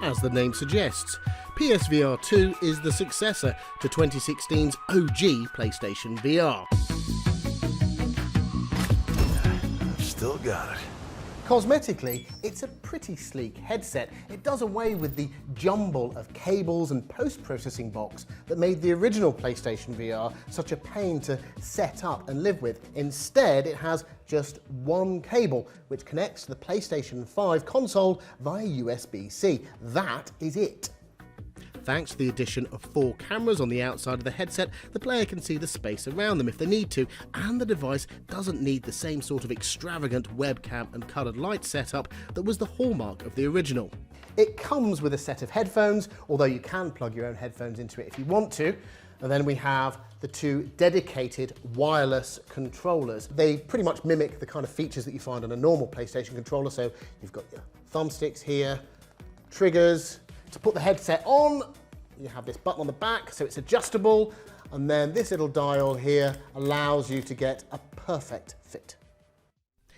As the name suggests, PSVR2 is the successor to 2016's OG PlayStation VR. Still got it. Cosmetically, it's a pretty sleek headset. It does away with the jumble of cables and post-processing box that made the original PlayStation VR such a pain to set up and live with. Instead, it has just one cable, which connects to the PlayStation 5 console via USB-C. That is it. Thanks to the addition of 4 cameras on the outside of the headset, the player can see the space around them if they need to, and the device doesn't need the same sort of extravagant webcam and coloured light setup that was the hallmark of the original. It comes with a set of headphones, although you can plug your own headphones into it if you want to. And then we have the 2 dedicated wireless controllers. They pretty much mimic the kind of features that you find on a normal PlayStation controller. So you've got your thumbsticks here, triggers. To put the headset on, you have this button on the back, so it's adjustable, and then this little dial here allows you to get a perfect fit.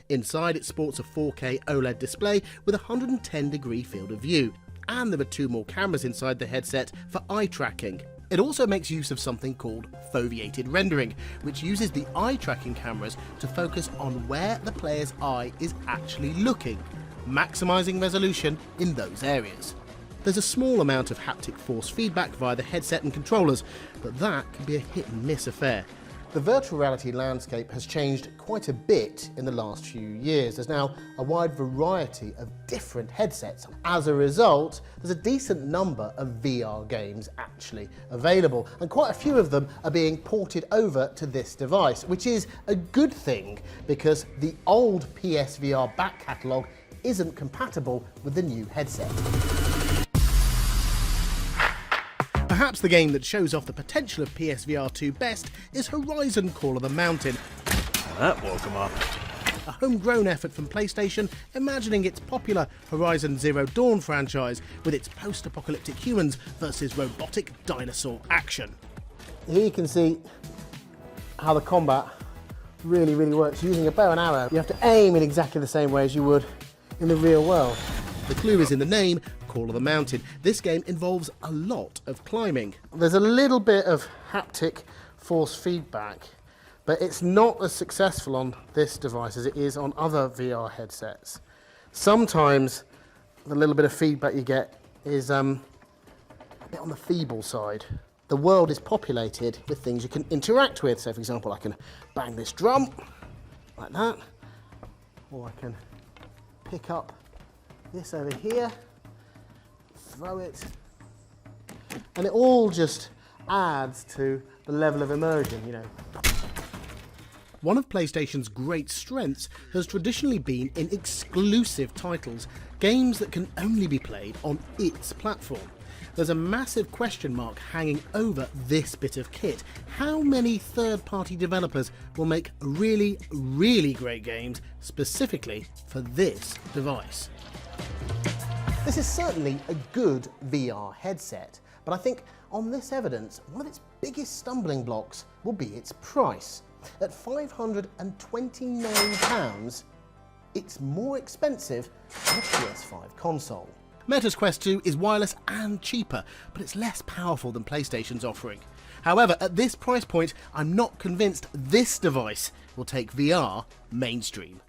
Inside, it sports a 4K OLED display with a 110-degree field of view, and there are 2 more cameras inside the headset for eye tracking. It also makes use of something called foveated rendering, which uses the eye tracking cameras to focus on where the player's eye is actually looking, maximising resolution in those areas. There's a small amount of haptic force feedback via the headset and controllers, but that can be a hit and miss affair. The virtual reality landscape has changed quite a bit in the last few years. There's now a wide variety of different headsets. As a result, there's a decent number of VR games actually available, and quite a few of them are being ported over to this device, which is a good thing because the old PSVR back catalogue isn't compatible with the new headset. Perhaps the game that shows off the potential of PSVR2 best is Horizon Call of the Mountain, That woke him up. a homegrown effort from PlayStation imagining its popular Horizon Zero Dawn franchise with its post-apocalyptic humans versus robotic dinosaur action. Here you can see how the combat really works. Using a bow and arrow, you have to aim in exactly the same way as you would in the real world. The clue is in the name, Call of the Mountain. This game involves a lot of climbing. There's a little bit of haptic force feedback, but it's not as successful on this device as it is on other VR headsets. Sometimes the little bit of feedback you get is a bit on the feeble side. The world is populated with things you can interact with. So for example, I can bang this drum like that, or I can pick up this over here, throw it, and it all just adds to the level of immersion, you know. One of PlayStation's great strengths has traditionally been in exclusive titles, games that can only be played on its platform. There's a massive question mark hanging over this bit of kit. How many third-party developers will make really great games specifically for this device? This is certainly a good VR headset, but I think on this evidence, one of its biggest stumbling blocks will be its price. At £529, it's more expensive than a PS5 console. Meta's Quest 2 is wireless and cheaper, but it's less powerful than PlayStation's offering. However, at this price point, I'm not convinced this device will take VR mainstream.